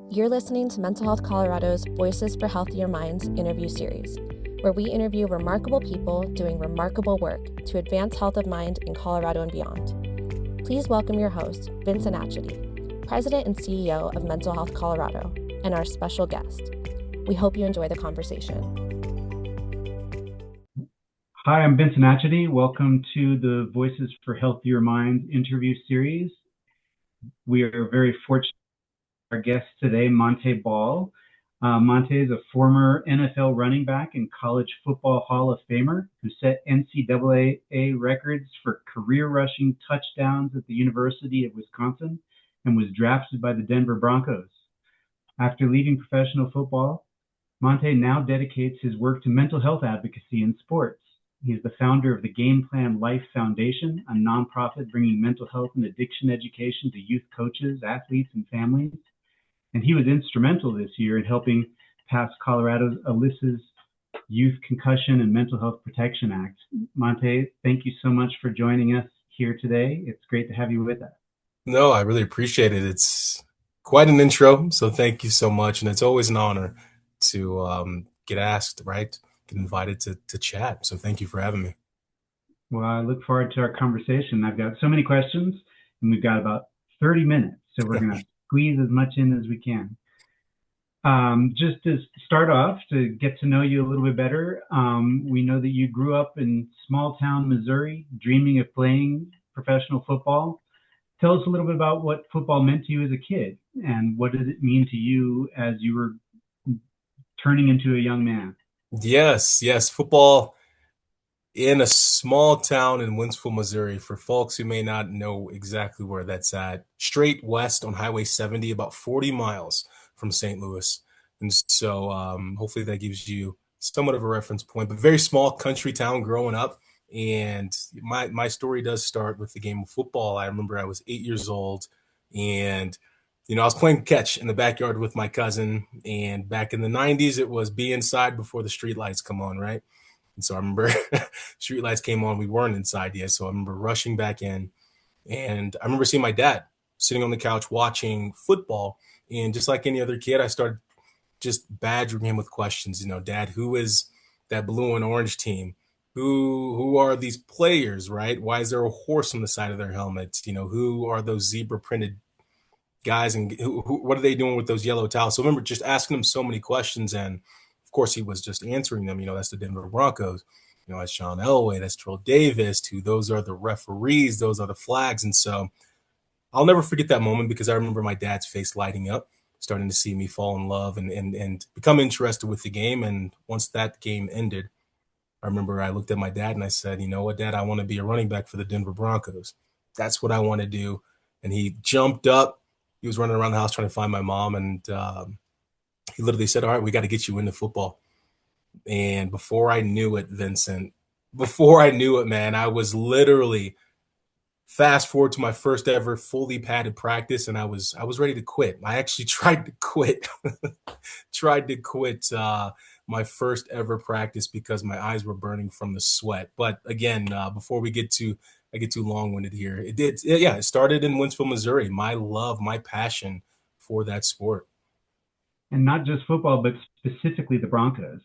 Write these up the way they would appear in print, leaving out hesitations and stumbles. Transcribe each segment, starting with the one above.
You're listening to Mental Health Colorado's Voices for Healthier Minds interview series, where we interview remarkable people doing remarkable work to advance health of mind in Colorado and beyond. Please welcome your host, Vincent Atchity, President and CEO of Mental Health Colorado, and our special guest. We hope you enjoy the conversation. Hi, I'm Vincent Atchity. Welcome to the Voices for Healthier Minds interview series. We are very fortunate our guest today, Montee Ball. Montee is a former NFL running back and college football Hall of Famer who set NCAA records for career rushing touchdowns at the University of Wisconsin and was drafted by the Denver Broncos. After leaving professional football, Montee now dedicates his work to mental health advocacy in sports. He is the founder of the Game Plan Life Foundation, a nonprofit bringing mental health and addiction education to youth coaches, athletes, and families. And he was instrumental this year in helping pass Colorado's Alyssa's Youth Concussion and Mental Health Protection Act. Montee, thank you so much for joining us here today. It's great to have you with us. No, I really appreciate it. It's quite an intro, so thank you so much. And it's always an honor to get asked, right? Get invited to chat. So thank you for having me. Well, I look forward to our conversation. I've got so many questions, and we've got about 30 minutes, so we're going to squeeze as much in as we can. Just to start off, to get to know you a little bit better, we know that you grew up in small town Missouri, dreaming of playing professional football. Tell us a little bit about what football meant to you as a kid, and what did it mean to you as you were turning into a young man? Yes. Football in a small town in Winsville, Missouri. For folks who may not know exactly where that's at, straight west on Highway 70, about 40 miles from St. Louis. And so hopefully that gives you somewhat of a reference point, but very small country town growing up. And my story does start with the game of football. I remember I was 8 years old, and I was playing catch in the backyard with my cousin. And back in the 90s, it was be inside before the street lights come on, right? And so I remember street lights came on. We weren't inside yet. So I remember rushing back in, and I remember seeing my dad sitting on the couch watching football. And just like any other kid, I started just badgering him with questions. Dad, who is that blue and orange team? Who are these players, right? Why is there a horse on the side of their helmets? Who are those zebra printed guys, and what are they doing with those yellow towels? So I remember just asking him so many questions, and of course he was just answering them. That's the Denver Broncos. That's Sean Elway, that's Terrell Davis, those are the referees, those are the flags. And so I'll never forget that moment, because I remember my dad's face lighting up, starting to see me fall in love and become interested with the game. And once that game ended, I remember I looked at my dad and I said, you know what, Dad, I want to be a running back for the Denver Broncos. That's what I want to do. And he jumped up. He was running around the house trying to find my mom. And he literally said, all right, we got to get you into football. And before I knew it, Vincent, man, I was literally fast forward to my first ever fully padded practice, and I was ready to quit. I actually tried to quit, my first ever practice because my eyes were burning from the sweat. But again, before I get too long-winded here, it started in Winsville, Missouri. My love, my passion for that sport. And not just football, but specifically the Broncos.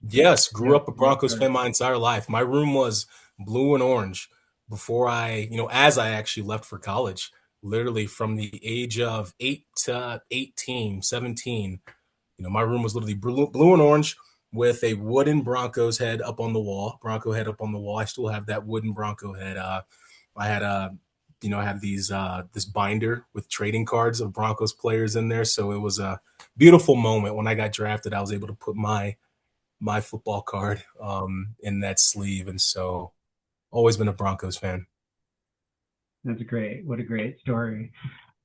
Yes, grew up a Broncos fan my entire life. My room was blue and orange before as I actually left for college, literally from the age of 8 to 18, 17. My room was literally blue and orange with a wooden Broncos head up on the wall. I still have that wooden Bronco head. I had I have this binder with trading cards of Broncos players in there. So it was a beautiful moment when I got drafted. I was able to put my football card in that sleeve. And so always been a Broncos fan. That's great. What a great story.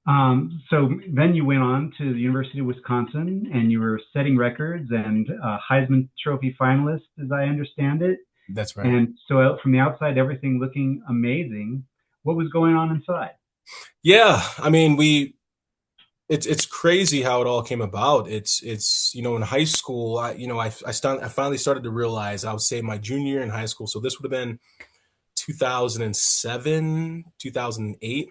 So then you went on to the University of Wisconsin, and you were setting records and Heisman Trophy finalist, as I understand it. That's right. And so from the outside, everything looking amazing. What was going on inside? Yeah, I mean, it's crazy how it all came about. It's in high school, I finally started to realize, I would say my junior year in high school. So this would have been 2007, 2008.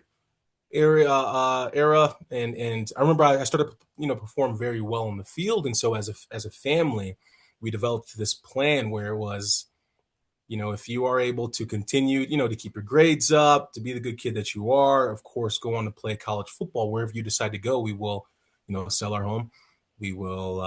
era, and I remember I started perform very well in the field, and so as a family, we developed this plan where it was, if you are able to continue, to keep your grades up, to be the good kid that you are, of course, go on to play college football. Wherever you decide to go, we will, sell our home. We will,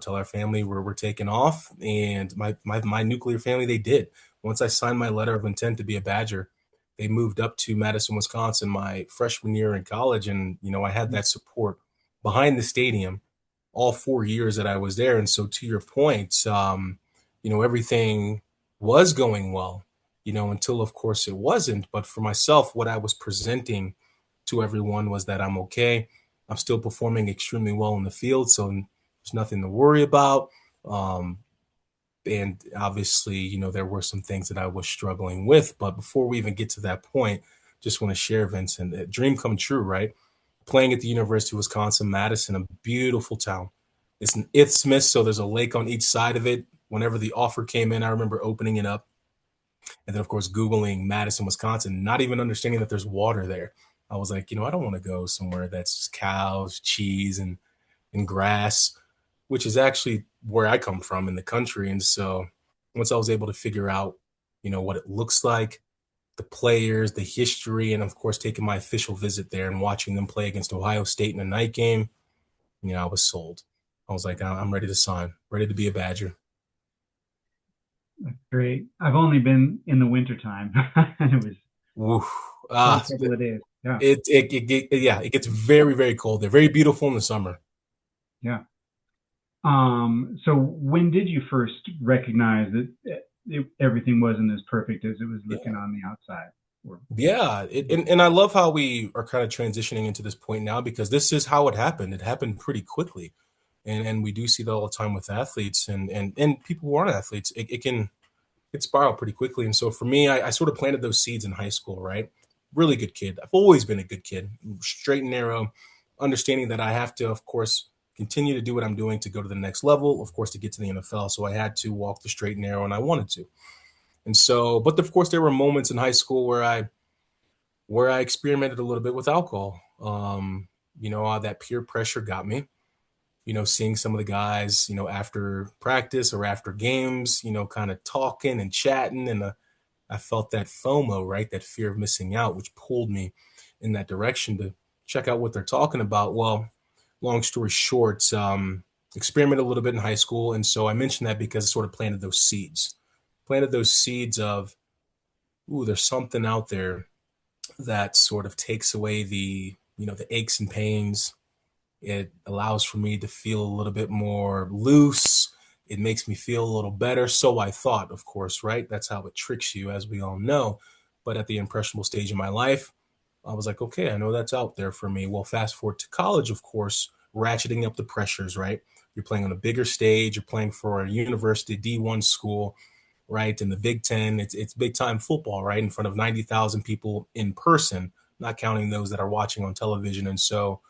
tell our family we're taking off. And my nuclear family, they did. Once I signed my letter of intent to be a Badger, they moved up to Madison, Wisconsin, my freshman year in college. And, I had that support behind the stadium all 4 years that I was there. And so to your point, everything was going well, until of course it wasn't. But for myself, what I was presenting to everyone was that I'm okay. I'm still performing extremely well in the field, so there's nothing to worry about. Um, and obviously, there were some things that I was struggling with. But before we even get to that point, just want to share, Vincent, a dream come true, right? Playing at the University of Wisconsin, Madison, a beautiful town. It's an isthmus, so there's a lake on each side of it. Whenever the offer came in, I remember opening it up and then, of course, Googling Madison, Wisconsin, not even understanding that there's water there. I was like, I don't want to go somewhere that's just cows, cheese, and grass, which is actually where I come from in the country. And so once I was able to figure out, what it looks like, the players, the history, and of course, taking my official visit there and watching them play against Ohio State in a night game, I was sold. I was like, I'm ready to sign, ready to be a Badger. That's great. I've only been in the wintertime. And it was Woo. quite Ah, a couple of days. Yeah. yeah, it gets very, very cold. They're very beautiful in the summer. Yeah. So when did you first recognize that everything wasn't as perfect as it was looking Yeah. on the outside? Yeah. And I love how we are kind of transitioning into this point now because this is how it happened. It happened pretty quickly. And we do see that all the time with athletes and people who aren't athletes. It can spiral pretty quickly. And so for me, I sort of planted those seeds in high school, right? Really good kid. I've always been a good kid, straight and narrow, understanding that I have to, of course, continue to do what I'm doing to go to the next level, of course, to get to the NFL. So I had to walk the straight and narrow, and I wanted to. And so, but of course, there were moments in high school where I experimented a little bit with alcohol. That peer pressure got me. Seeing some of the guys, after practice or after games, kind of talking and chatting, and I felt that FOMO, right? That fear of missing out, which pulled me in that direction to check out what they're talking about. Well, long story short, experimented a little bit in high school. And so I mentioned that because it sort of planted those seeds of, ooh, there's something out there that sort of takes away the aches and pains. It allows for me to feel a little bit more loose. It makes me feel a little better. So I thought, of course, right? That's how it tricks you, as we all know. But at the impressionable stage of my life, I was like, okay, I know that's out there for me. Well, fast forward to college, of course, ratcheting up the pressures, right? You're playing on a bigger stage. You're playing for a university D1 school, right? In the Big Ten, it's big time football, right? In front of 90,000 people in person, not counting those that are watching on television. And so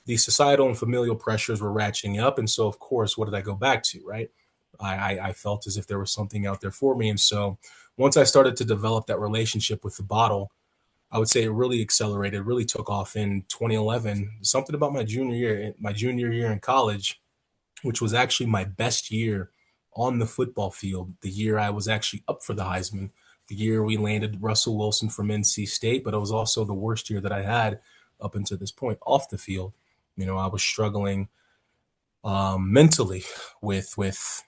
the societal and familial pressures were ratcheting up. And so, of course, what did I go back to, right? I felt as if there was something out there for me. And so once I started to develop that relationship with the bottle, I would say it really accelerated, really took off in 2011. Something about my junior year in college, which was actually my best year on the football field, the year I was actually up for the Heisman, the year we landed Russell Wilson from NC State, but it was also the worst year that I had up until this point off the field. I was struggling mentally with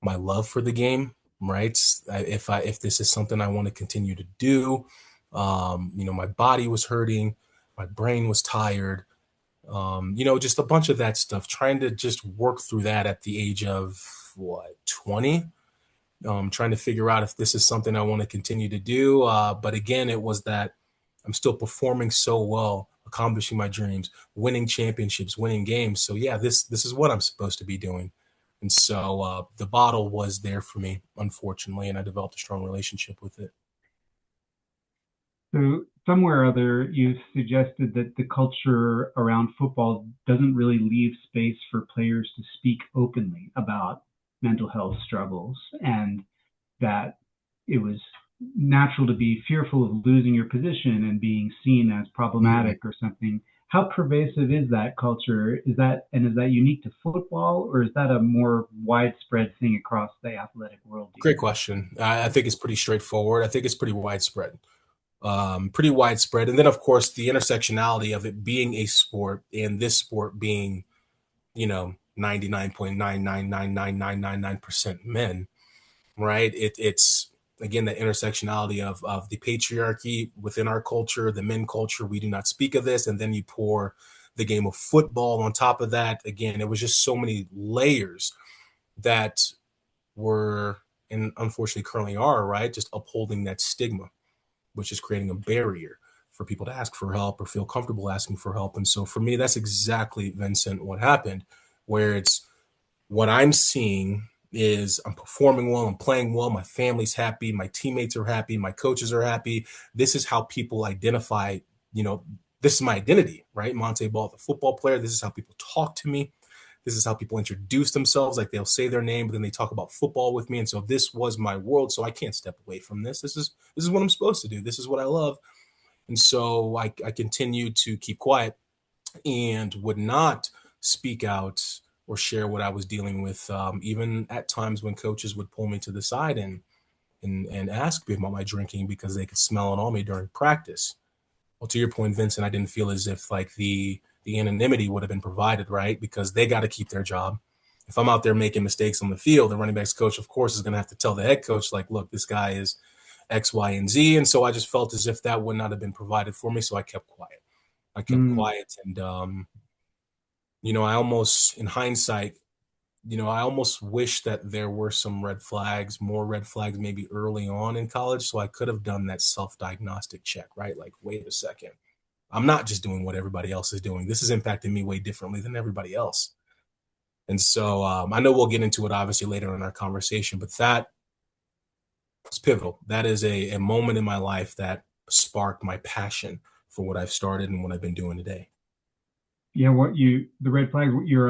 my love for the game, right? If this is something I want to continue to do, my body was hurting, my brain was tired, just a bunch of that stuff. Trying to just work through that at the age of what 20, trying to figure out if this is something I want to continue to do. But again, it was that I'm still performing so well, accomplishing my dreams, winning championships, winning games. So yeah, this is what I'm supposed to be doing. And so the bottle was there for me, unfortunately, and I developed a strong relationship with it. So somewhere or other, you suggested that the culture around football doesn't really leave space for players to speak openly about mental health struggles, and that it was natural to be fearful of losing your position and being seen as Mm. problematic or something. How pervasive is that culture? Is that unique to football, or is that a more widespread thing across the athletic world, do you Great think? question. I think it's pretty straightforward. I think it's pretty widespread. And then, of course, the intersectionality of it being a sport and this sport being, 99.9999999% men, right? It's again the intersectionality of the patriarchy within our culture, the men culture. We do not speak of this, and then you pour the game of football on top of that. Again, it was just so many layers that were and unfortunately currently are right, just upholding that stigma, which is creating a barrier for people to ask for help or feel comfortable asking for help. And so for me, that's exactly, Vincent, what happened, where it's what I'm seeing is I'm performing well, I'm playing well, my family's happy, my teammates are happy, my coaches are happy. This is how people identify, you know, this is my identity, right? Montee Ball, the football player. This is how people talk to me. This is how people introduce themselves. Like they'll say their name, but then they talk about football with me. And so this was my world. So I can't step away from this. This is what I'm supposed to do. This is what I love. And so I continue to keep quiet and would not speak out or share what I was dealing with, even at times when coaches would pull me to the side and ask me about my drinking because they could smell it on me during practice. Well, to your point, Vincent, I didn't feel as if like the anonymity would have been provided, right? Because they got to keep their job. If I'm out there making mistakes on the field, the running backs coach, of course, is going to have to tell the head coach, like, look, this guy is X, Y, and Z. And so I just felt as if that would not have been provided for me. So I kept quiet. I kept Mm, quiet. And, I almost, in hindsight, I almost wish that there were some red flags, more red flags maybe early on in college. So I could have done that self diagnostic check, right? Like, wait a second. I'm not just doing what everybody else is doing. This is impacting me way differently than everybody else. And so I know we'll get into it obviously later in our conversation, but that was pivotal. That is a moment in my life that sparked my passion for what I've started and what I've been doing today. yeah, the red flag, your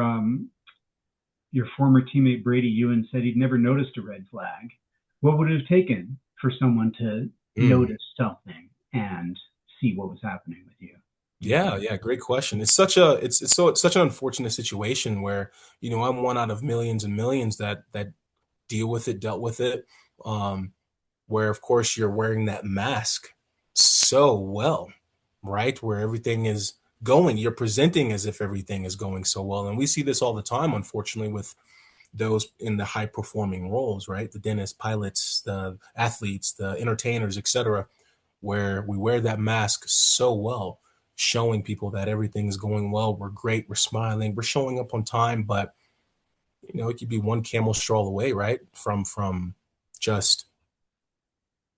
former teammate Brady Ewan said he'd never noticed a red flag. What would it have taken for someone to Mm. notice something and see what was happening with you, do you Yeah, think? yeah, great question. It's such an unfortunate situation where, I'm one out of millions and millions that deal with it, dealt with it. Um, where of course you're wearing that mask so well, right? Where everything is going, you're presenting as if everything is going so well. And we see this all the time, unfortunately, with those in the high performing roles, right? The dentists, pilots, the athletes, the entertainers, etc., where we wear that mask so well, showing people that everything is going well. We're great. We're smiling. We're showing up on time, but it could be one camel straw away, right? From just,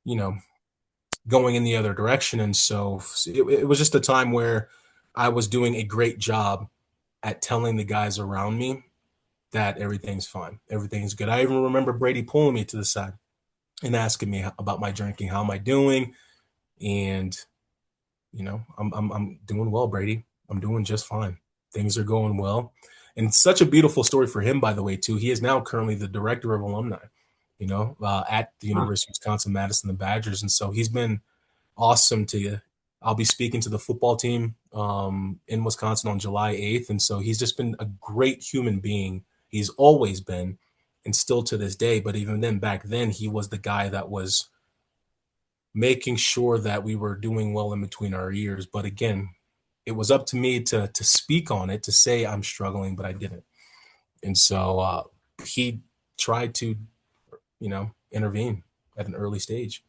you know, going in the other direction. And so it was just a time where I was doing a great job at telling the guys around me that everything's fine, everything's good. I even remember Brady pulling me to the side and asking me about my drinking, how am I doing? And I'm doing well, Brady. I'm doing just fine. Things are going well. And it's such a beautiful story for him, by the way, too. He is now currently the director of alumni, at the Huh. University of Wisconsin-Madison, the Badgers. And so he's been awesome to you. I'll be speaking to the football team in Wisconsin on July 8th. And so he's just been a great human being. He's always been, and still to this day. But even then, back then, he was the guy that was making sure that we were doing well in between our ears. But again, it was up to me to speak on it, to say I'm struggling, but I didn't. And so he tried to, intervene at an early stage.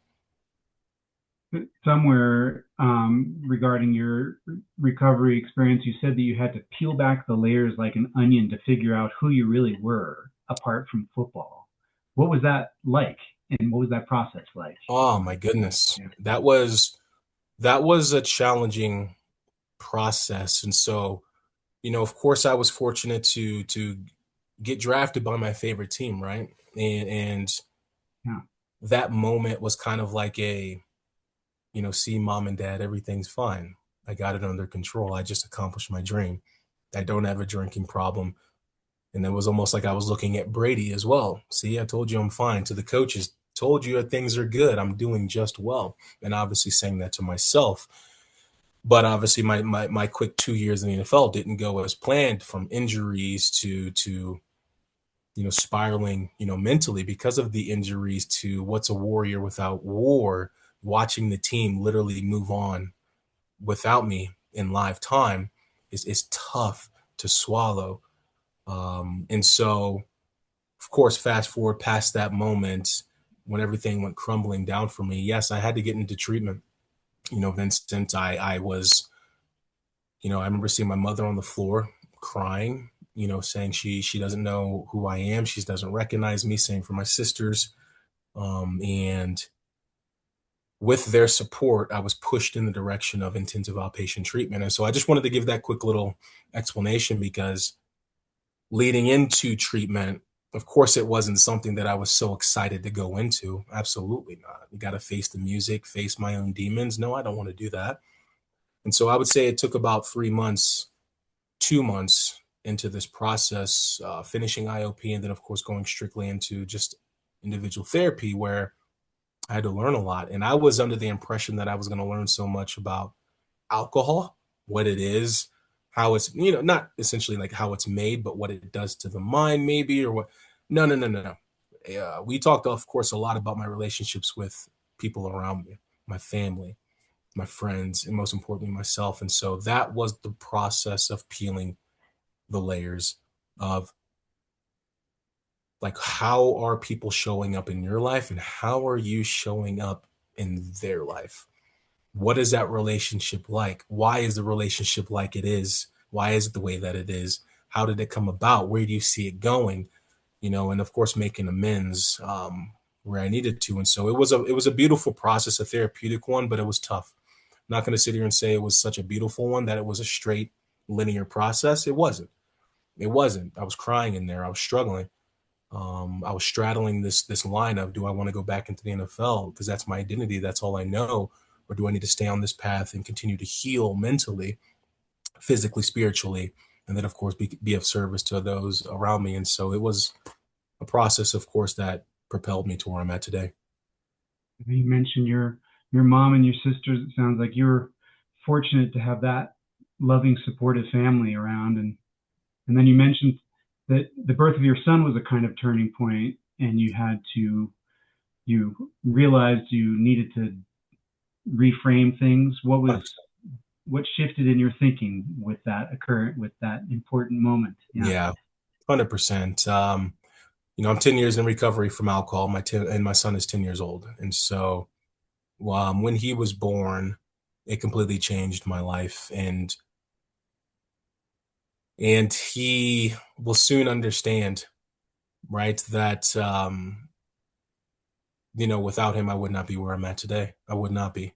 Somewhere regarding your recovery experience, you said that you had to peel back the layers like an onion to figure out who you really were apart from football. What was that like? And what was that process like? Oh my goodness. Yeah. That was a challenging process. And so, of course I was fortunate to get drafted by my favorite team, right? And Yeah. that moment was kind of like see, mom and dad, everything's fine. I got it under control. I just accomplished my dream. I don't have a drinking problem. And it was almost like I was looking at Brady as well. See, I told you I'm fine. To the coaches, told you that things are good. I'm doing just well. And obviously saying that to myself. But obviously my quick 2 years in the NFL didn't go as planned, from injuries to spiraling, mentally because of the injuries, to what's a warrior without war, watching the team literally move on without me in live time is tough to swallow. And so, of course, fast forward past that moment when everything went crumbling down for me. Yes, I had to get into treatment. Vincent, I was, I remember seeing my mother on the floor crying, saying she doesn't know who I am. She doesn't recognize me. Same for my sisters. And with their support, I was pushed in the direction of intensive outpatient treatment. And so I just wanted to give that quick little explanation, because leading into treatment, of course, it wasn't something that I was so excited to go into. Absolutely not. You got to face the music, face my own demons. No, I don't want to do that. And so I would say it took about 3 months, 2 months into this process, finishing IOP, and then, of course, going strictly into just individual therapy, where I had to learn a lot. And I was under the impression that I was going to learn so much about alcohol, what it is, how it's, not essentially like how it's made, but what it does to the mind, maybe, or what. No, no, no, no, no. We talked, of course, a lot about my relationships with people around me, my family, my friends, and most importantly, myself. And so that was the process of peeling the layers of, like, how are people showing up in your life, and how are you showing up in their life? What is that relationship like? Why is the relationship like it is? Why is it the way that it is? How did it come about? Where do you see it going? And of course, making amends where I needed to. And so it was a beautiful process, a therapeutic one, but it was tough. I'm not going to sit here and say it was such a beautiful one, that it was a straight linear process. It wasn't. It wasn't. I was crying in there. I was struggling. I was straddling this line of, do I want to go back into the NFL because that's my identity, that's all I know, or do I need to stay on this path and continue to heal mentally, physically, spiritually, and then, of course, be of service to those around me. And so it was a process, of course, that propelled me to where I'm at today. You mentioned your mom and your sisters. It sounds like you were fortunate to have that loving, supportive family around, and then you mentioned that the birth of your son was a kind of turning point, and you realized you needed to reframe things. What shifted in your thinking with that important moment? Yeah, 100%. I'm 10 years in recovery from alcohol. And my son is 10 years old. And so when he was born, it completely changed my life. And he will soon understand, right, that, without him, I would not be where I'm at today. I would not be.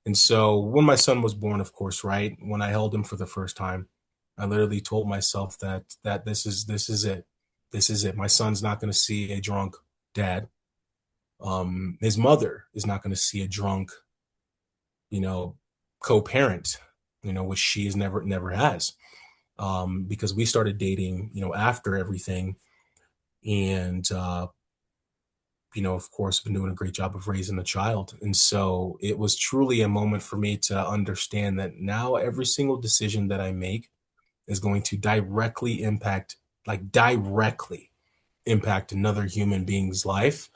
And so when my son was born, of course, right, when I held him for the first time, I literally told myself that this is it. This is it. My son's not going to see a drunk dad. His mother is not going to see a drunk, you know, co-parent, which she is never has. Because we started dating, after everything. And, of course, been doing a great job of raising a child. And so it was truly a moment for me to understand that now every single decision that I make is going to directly impact another human being's life.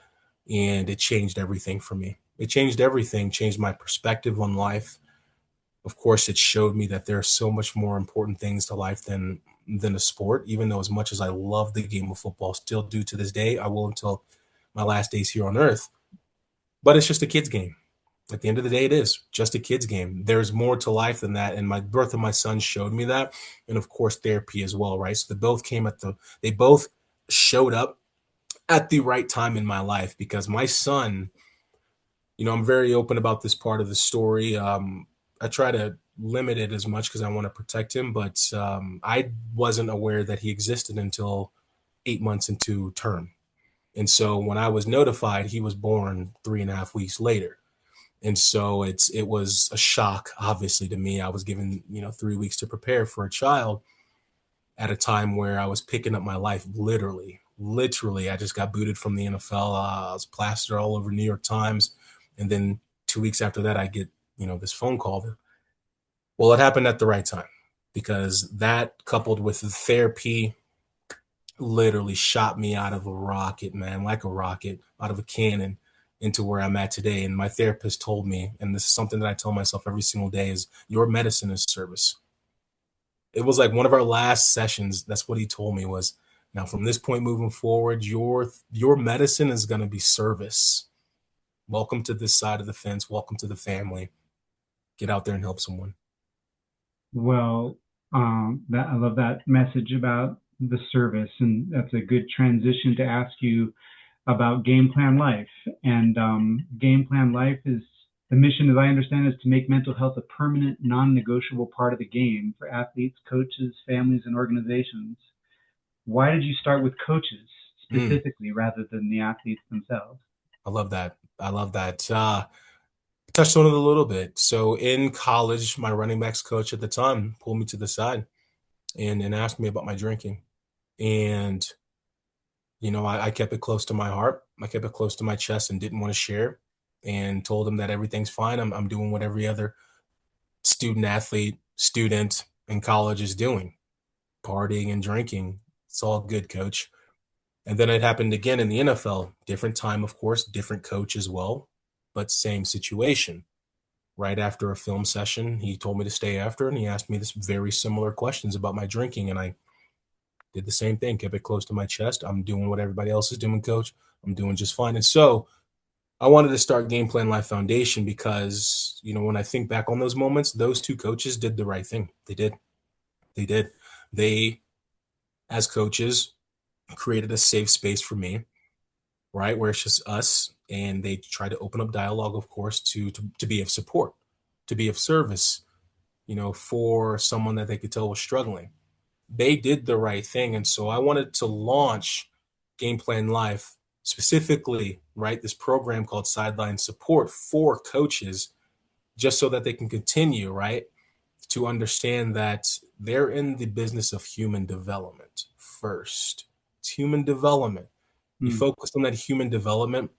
And it changed everything for me. It changed everything, changed my perspective on life. Of course, it showed me that there are so much more important things to life than a sport, even though, as much as I love the game of football, still do to this day, I will until my last days here on earth. But it's just a kid's game. At the end of the day, it is just a kid's game. There's more to life than that. And my birth of my son showed me that. And of course, therapy as well, right? So they both showed up at the right time in my life, because my son, I'm very open about this part of the story. I try to limit it as much because I want to protect him, but I wasn't aware that he existed until 8 months into term. And so when I was notified, he was born 3.5 weeks later. And so it was a shock, obviously, to me. I was given, 3 weeks to prepare for a child at a time where I was picking up my life literally literally, I just got booted from the NFL. I was plastered all over New York Times. And then 2 weeks after that, I get, this phone call. Well, it happened at the right time because that coupled with the therapy literally shot me out of a rocket, man, like a rocket, out of a cannon into where I'm at today. And my therapist told me, and this is something that I tell myself every single day, is your medicine is service. It was like one of our last sessions. That's what he told me was, now from this point moving forward, your medicine is going to be service. Welcome to this side of the fence. Welcome to the family. Get out there and help someone. Well, I love that message about the service, and that's a good transition to ask you about Game Plan Life. And Game Plan Life is the mission, as I understand, is to make mental health a permanent, non-negotiable part of the game for athletes, coaches, families, and organizations. Why did you start with coaches specifically rather than the athletes themselves? I love that. I love that. Touched on it a little bit. So in college, my running backs coach at the time pulled me to the side and asked me about my drinking. And, I kept it close to my heart. I kept it close to my chest and didn't want to share, and told him that everything's fine. I'm doing what every other student in college is doing, partying and drinking. It's all good, coach. And then it happened again in the NFL. Different time, of course, different coach as well, but same situation. Right after a film session, he told me to stay after, and he asked me this very similar questions about my drinking, and I did the same thing, kept it close to my chest. I'm doing what everybody else is doing, coach. I'm doing just fine. And so I wanted to start Game Plan Life Foundation because, when I think back on those moments, those two coaches did the right thing. They did. They did. They, as coaches, created a safe space for me, right, where it's just us, and they try to open up dialogue, of course, to be of support, to be of service, for someone that they could tell was struggling. They did the right thing. And so I wanted to launch Game Plan Life specifically, right, this program called Sideline Support for coaches, just so that they can continue, right, to understand that they're in the business of human development first. It's human development. You focus on that human development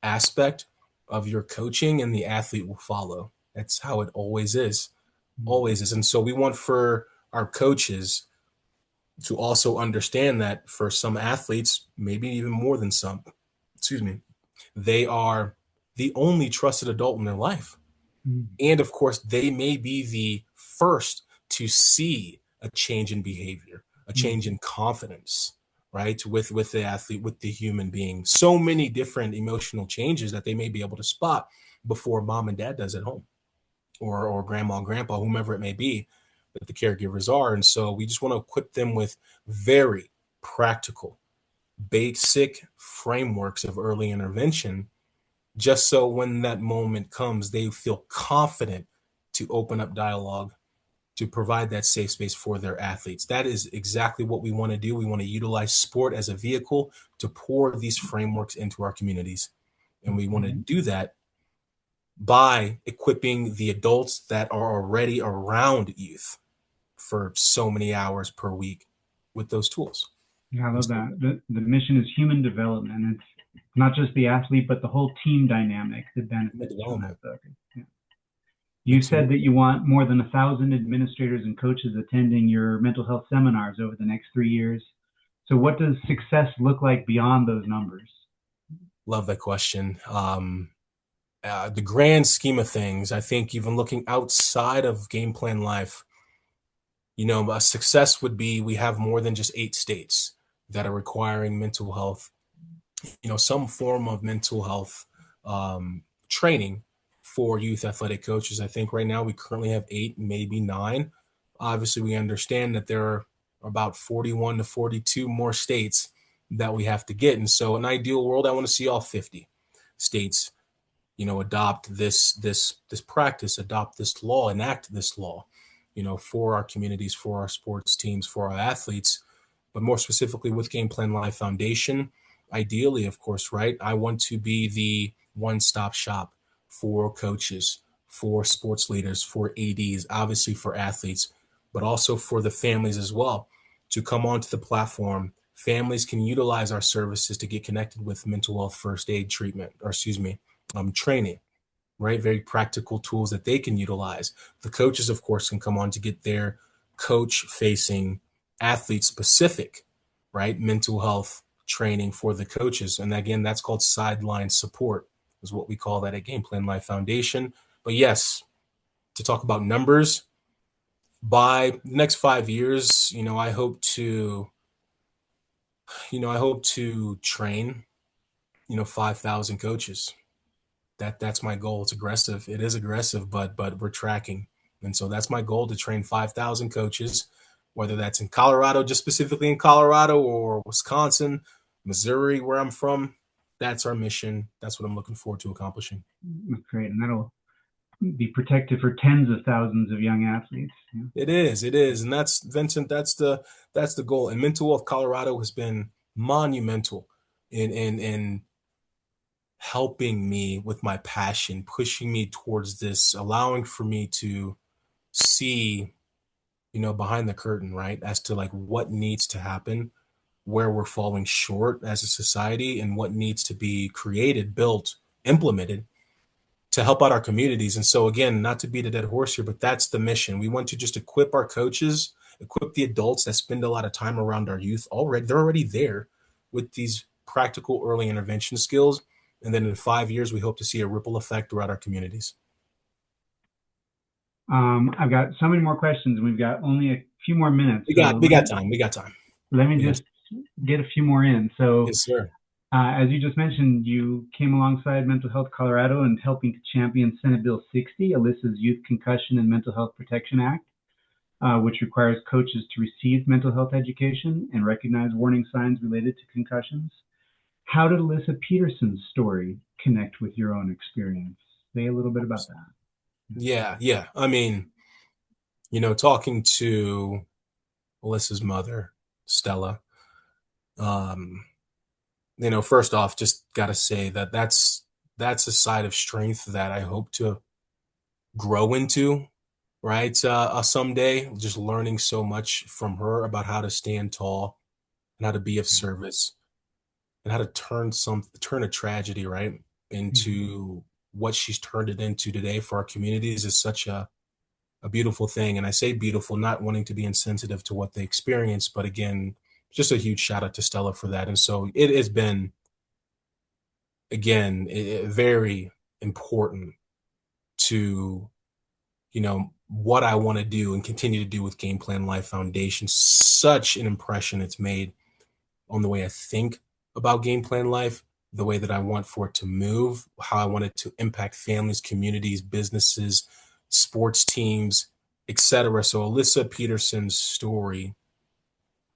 aspect of your coaching, and the athlete will follow. That's how it always is. Always is. And so we want for our coaches to also understand that for some athletes, maybe even more than some, they are the only trusted adult in their life. And of course, they may be the first to see a change in behavior, a change in confidence, right? With the athlete, with the human being. So many different emotional changes that they may be able to spot before mom and dad does at home, or grandma and grandpa, whomever it may be that the caregivers are. And so we just want to equip them with very practical, basic frameworks of early intervention, just so when that moment comes, they feel confident to open up dialogue, to provide that safe space for their athletes. That is exactly what we want to do. We want to utilize sport as a vehicle to pour these frameworks into our communities. And we want to do that by equipping the adults that are already around youth for so many hours per week with those tools. Yeah, I love that. The mission is human development. It's not just the athlete, but the whole team dynamic that benefits from that focus. Yeah. You said that you want more than 1,000 administrators and coaches attending your mental health seminars over the next 3 years. So what does success look like beyond those numbers? Love that question. The grand scheme of things, I think even looking outside of Game Plan Life, a success would be we have more than just 8 states that are requiring mental health, some form of mental health training for youth athletic coaches. I think right now we currently have 8, maybe 9. Obviously, we understand that there are about 41 to 42 more states that we have to get. And so in an ideal world, I want to see all 50 states, adopt this practice, adopt this law, enact this law, for our communities, for our sports teams, for our athletes, but more specifically with Game Plan Life Foundation. Ideally, of course, right? I want to be the one-stop shop for coaches, for sports leaders, for ADs, obviously for athletes, but also for the families as well, to come onto the platform, families can utilize our services to get connected with mental health first aid treatment, or training, right? Very practical tools that they can utilize. The coaches, of course, can come on to get their coach facing athlete specific, right? Mental health training for the coaches. And again, that's called sideline support, is what we call that at Game Plan Life Foundation. But yes, to talk about numbers, by the next 5 years, I hope to train, 5,000 coaches. That's my goal. It's aggressive. It is aggressive, but we're tracking. And so that's my goal, to train 5,000 coaches, whether that's in Colorado, just specifically in Colorado, or Wisconsin, Missouri, where I'm from. That's our mission. That's what I'm looking forward to accomplishing. That's great. And that'll be protective for tens of thousands of young athletes. Yeah. It is. And that's, Vincent, that's the goal. And Mental Health Colorado has been monumental in helping me with my passion, pushing me towards this, allowing for me to see, behind the curtain, right? As to like what needs to happen, where we're falling short as a society, and what needs to be created, built, implemented to help out our communities. And so again, not to beat a dead horse here, but that's the mission. We want to just equip our coaches, equip the adults that spend a lot of time around our youth already. They're already there with these practical early intervention skills. And then in 5 years, we hope to see a ripple effect throughout our communities. I've got so many more questions, and we've got only a few more minutes. We got time. Let me just get a few more in. So, yes, sir. As you just mentioned, you came alongside Mental Health Colorado and helping to champion Senate Bill 60, Alyssa's Youth Concussion and Mental Health Protection Act, which requires coaches to receive mental health education and recognize warning signs related to concussions. How did Alyssa Peterson's story connect with your own experience? Say a little bit about that. Yeah. I mean, talking to Alyssa's mother, Stella, first off, just got to say that that's a side of strength that I hope to grow into, right? Someday, just learning so much from her about how to stand tall and how to be of service and how to turn a tragedy, right, into what she's turned it into today for our communities is such a beautiful thing. And I say beautiful, not wanting to be insensitive to what they experience, but again, just a huge shout out to Stella for that. And so it has been, again, very important to, what I want to do and continue to do with Game Plan Life Foundation. Such an impression it's made on the way I think about Game Plan Life, the way that I want for it to move, how I want it to impact families, communities, businesses, sports teams, etc. So Alyssa Peterson's story,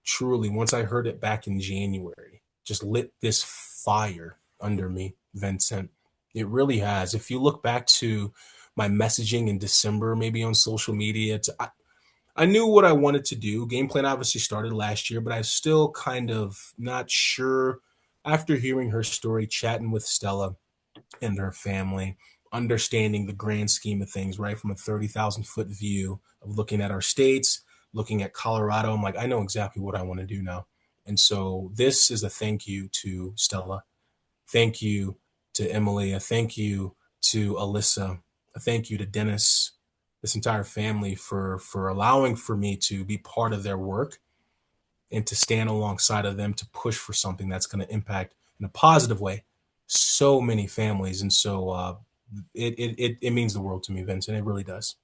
truly, once I heard it back in January, just lit this fire under me, Vincent. It really has. If you look back to my messaging in December, maybe on social media, I knew what I wanted to do. Game Plan obviously started last year, but I was still kind of not sure after hearing her story, chatting with Stella and her family, understanding the grand scheme of things, right? From a 30,000-foot view of looking at our states, looking at Colorado. I'm like, I know exactly what I want to do now. And so this is a thank you to Stella. Thank you to Emily. A thank you to Alyssa. A thank you to Dennis, this entire family for allowing for me to be part of their work and to stand alongside of them to push for something that's going to impact in a positive way so many families. And so it means the world to me, Vincent. It really does.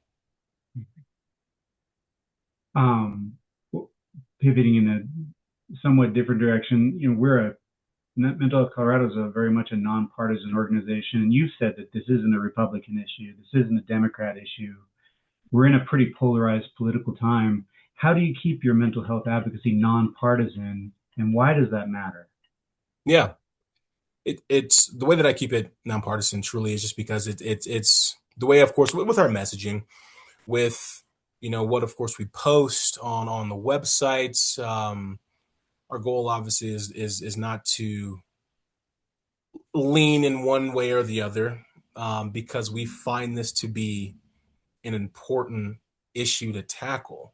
Pivoting in a somewhat different direction, Mental Health Colorado is very much a nonpartisan organization, and you've said that this isn't a Republican issue, this isn't a Democrat issue. We're in a pretty polarized political time. How do you keep your mental health advocacy nonpartisan, and why does that matter? Yeah, it's the way that I keep it nonpartisan. Truly, is just because it's the way, of course, with our messaging, with what, of course, we post on the websites. Our goal obviously is not to lean in one way or the other, because we find this to be an important issue to tackle.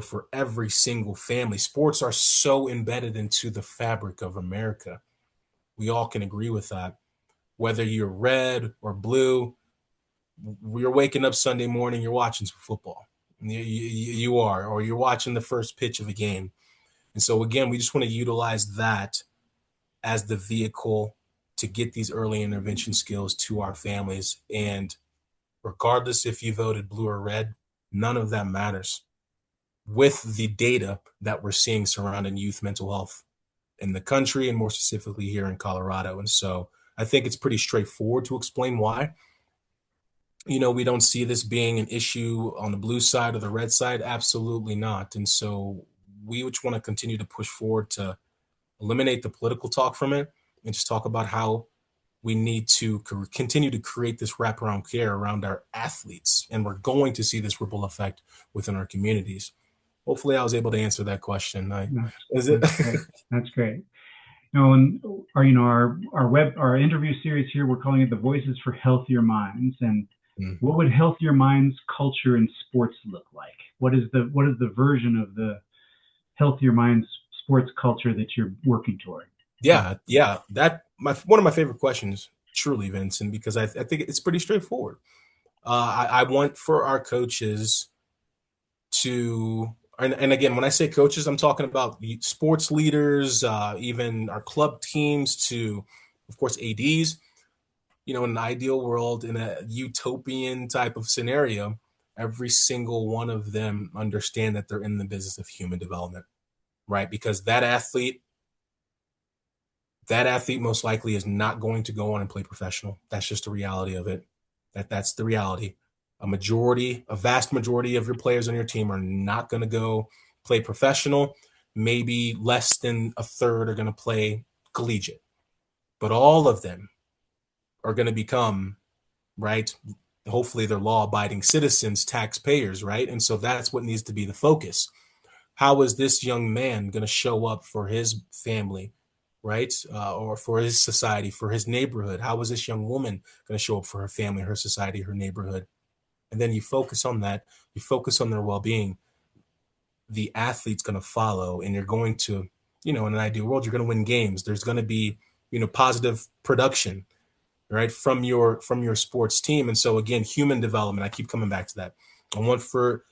for every single family. Sports are so embedded into the fabric of America. We all can agree with that. Whether you're red or blue, you're waking up Sunday morning, you're watching some football. You are, or you're watching the first pitch of a game. And so, again, we just want to utilize that as the vehicle to get these early intervention skills to our families. And regardless if you voted blue or red, none of that matters with the data that we're seeing surrounding youth mental health in the country and more specifically here in Colorado. And so I think it's pretty straightforward to explain why. We don't see this being an issue on the blue side or the red side. Absolutely not. And so we just want to continue to push forward to eliminate the political talk from it and just talk about how we need to continue to create this wraparound care around our athletes. And we're going to see this ripple effect within our communities. Hopefully I was able to answer that question. That's great. That's great. And our interview series here, we're calling it the Voices for Healthier Minds. And what would healthier minds culture in sports look like? What is the version of the healthier minds sports culture that you're working toward? Yeah. One of my favorite questions, truly, Vincent, because I think it's pretty straightforward. I want for our coaches to, and again, when I say coaches, I'm talking about sports leaders, even our club teams, to, of course, ADs. In an ideal world, in a utopian type of scenario, every single one of them understand that they're in the business of human development, right? Because that athlete most likely is not going to go on and play professional. That's just the reality of it. That's the reality. A vast majority of your players on your team are not going to go play professional. Maybe less than a third are going to play collegiate, but all of them are going to become, right, hopefully they're law-abiding citizens, taxpayers, right? And so that's what needs to be the focus. How is this young man going to show up for his family, right? Or for his society, for his neighborhood? How is this young woman going to show up for her family, her society, her neighborhood? And then you focus on that. You focus on their well-being. The athlete's going to follow, and you're going to, in an ideal world, you're going to win games. There's going to be, positive production, right, from your sports team. And so again, human development, I keep coming back to that. I want for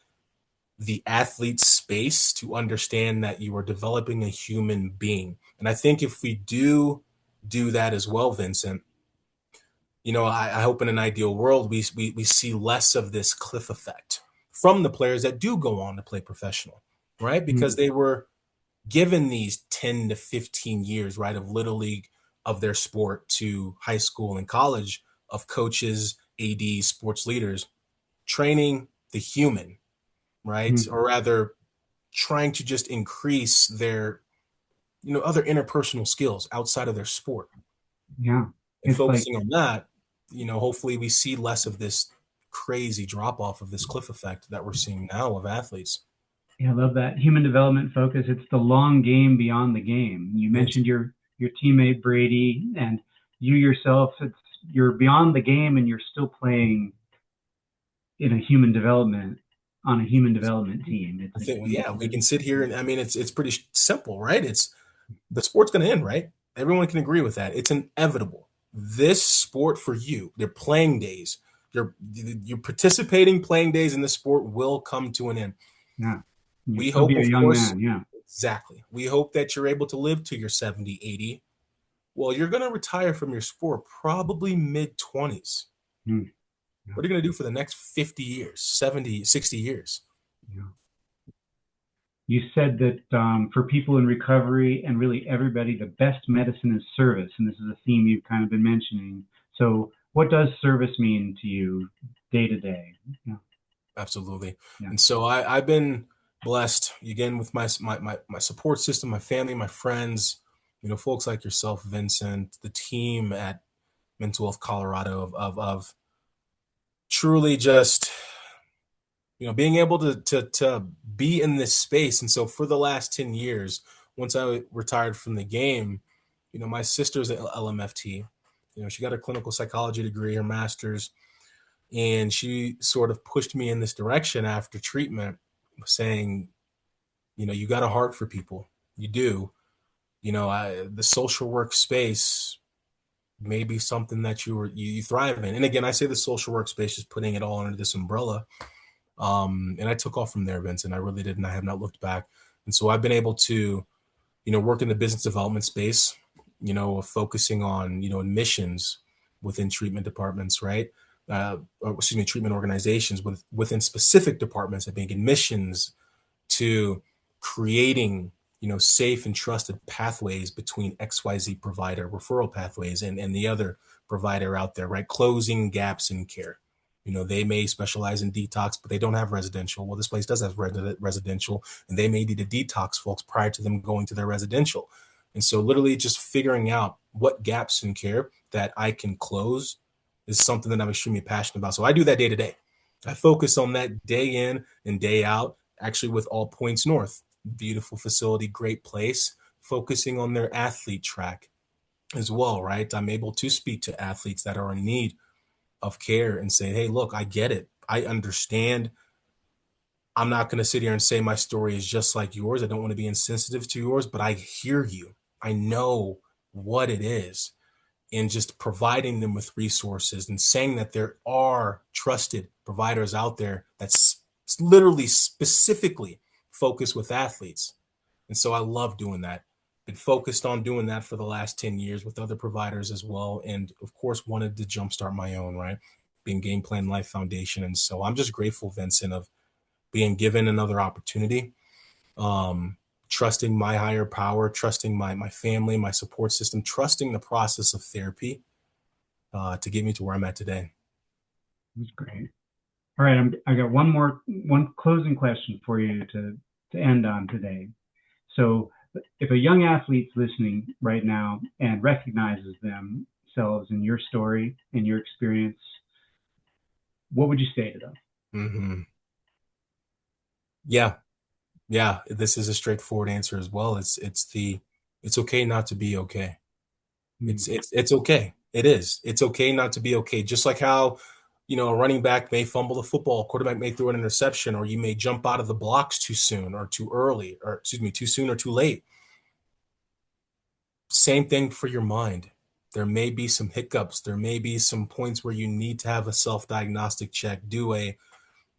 the athlete's space to understand that you are developing a human being. And I think if we do that as well, Vincent, I hope in an ideal world we see less of this cliff effect from the players that do go on to play professional, right? Because they were given these 10 to 15 years, right, of little league of their sport to high school and college of coaches, ADs, sports leaders, training the human, right? Or rather trying to just increase their, other interpersonal skills outside of their sport. Yeah. And focusing on that, hopefully we see less of this crazy drop off of this cliff effect that we're seeing now of athletes. Yeah, I love that human development focus. It's the long game beyond the game. You mentioned your teammate Brady, and you yourself. You're beyond the game, and you're still playing in a human development on a human development team. We can sit here and it's pretty simple, right? It's the sport's going to end, right? Everyone can agree with that. It's inevitable. This sport for you, their playing days, your participating playing days in this sport will come to an end. Yeah. We hope, be a of young course, man, yeah. Exactly. We hope that you're able to live to your 70, 80. Well, you're going to retire from your sport probably mid-20s. Yeah. What are you going to do for the next 50 years, 70, 60 years? Yeah. You said that for people in recovery and really everybody, the best medicine is service. And this is a theme you've kind of been mentioning. So what does service mean to you day to day? Yeah. Absolutely. Yeah. And so I've been blessed again with my support system, my family, my friends, folks like yourself, Vincent, the team at Mental Health Colorado of truly just, being able to be in this space. And so for the last 10 years, once I retired from the game, my sister's at LMFT, she got her clinical psychology degree, her master's, and she sort of pushed me in this direction after treatment, saying, You got a heart for people. You do. The social work space may be something that you thrive in. And again, I say the social work space is putting it all under this umbrella. And I took off from there, Vincent. I really did, and I have not looked back. And so I've been able to, work in the business development space, focusing on, admissions within treatment departments, right? Or, excuse me, treatment organizations within specific departments, I think admissions, to creating, safe and trusted pathways between XYZ provider referral pathways and the other provider out there, right? Closing gaps in care. They may specialize in detox, but they don't have residential. Well, this place does have residential, and they may need to detox folks prior to them going to their residential. And so literally just figuring out what gaps in care that I can close is something that I'm extremely passionate about. So I do that day to day. I focus on that day in and day out, actually with All Points North. Beautiful facility, great place, focusing on their athlete track as well, right? I'm able to speak to athletes that are in need of care and say, hey, look, I get it. I understand. I'm not going to sit here and say my story is just like yours. I don't want to be insensitive to yours, but I hear you. I know what it is. And just providing them with resources and saying that there are trusted providers out there that's literally specifically focused with athletes. And so I love doing that. Been focused on doing that for the last 10 years with other providers as well. And of course, wanted to jumpstart my own, right? Being Game Plan Life Foundation. And so I'm just grateful, Vincent, of being given another opportunity, trusting my higher power, trusting my family, my support system, trusting the process of therapy to get me to where I'm at today. That's great. All right, I got one closing question for you to end on today. So if a young athlete's listening right now and recognizes themselves in your story, in your experience, what would you say to them? Mm-hmm. Yeah. This is a straightforward answer as well. It's okay not to be okay. It's okay. It is. It's okay not to be okay. Just like how, a running back may fumble the football, a quarterback may throw an interception, or you may jump out of the blocks too soon or too early, or excuse me, too soon or too late. Same thing for your mind. There may be some hiccups. There may be some points where you need to have a self-diagnostic check,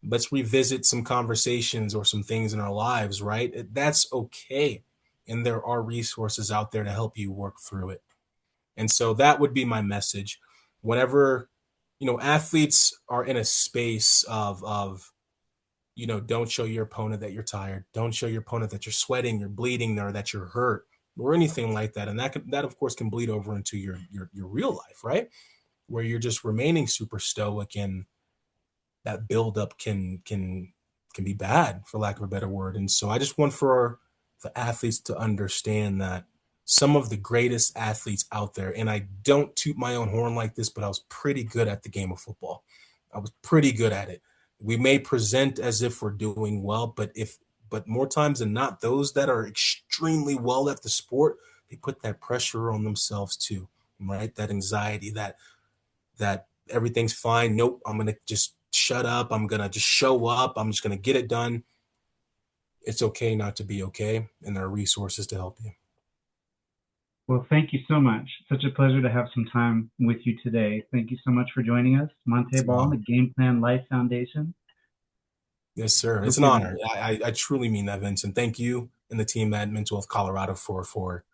let's revisit some conversations or some things in our lives, right? That's okay. And there are resources out there to help you work through it. And so that would be my message. Whenever, athletes are in a space of, don't show your opponent that you're tired. Don't show your opponent that you're sweating, you're bleeding, or that you're hurt, or anything like that. And that of course can bleed over into your real life, right? Where you're just remaining super stoic, and that buildup can be bad, for lack of a better word. And so I just want for the athletes to understand that some of the greatest athletes out there, and I don't toot my own horn like this, but I was pretty good at the game of football. I was pretty good at it. We may present as if we're doing well, but more times than not, those that are extremely well at the sport, they put that pressure on themselves too, right? That anxiety, that everything's fine. Nope, I'm going to just shut up. I'm going to just show up. I'm just going to get it done. It's okay not to be okay, and there are resources to help you. Well, thank you so much. Such a pleasure to have some time with you today. Thank you so much for joining us. Montee Ball, the Game Plan Life Foundation. Yes, sir. It's an honor. I truly mean that, Vincent. Thank you and the team at Mental Health Colorado for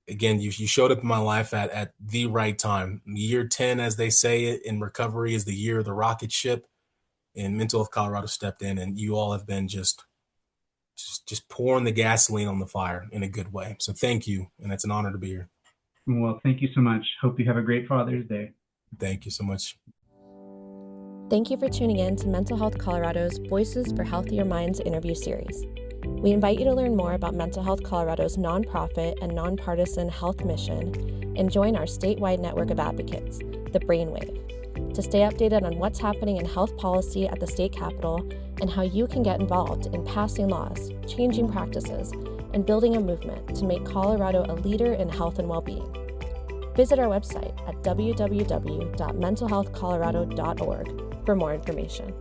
again, you showed up in my life at the right time. Year 10, as they say it, in recovery is the year of the rocket ship, and Mental Health Colorado stepped in, and you all have been just pouring the gasoline on the fire in a good way. So thank you, and it's an honor to be here. Well, thank you so much. Hope you have a great Father's Day. Thank you so much. Thank you for tuning in to Mental Health Colorado's Voices for Healthier Minds interview series. We invite you to learn more about Mental Health Colorado's nonprofit and nonpartisan health mission and join our statewide network of advocates, the Brainwave, to stay updated on what's happening in health policy at the state capitol and how you can get involved in passing laws, changing practices, and building a movement to make Colorado a leader in health and well-being. Visit our website at www.mentalhealthcolorado.org for more information.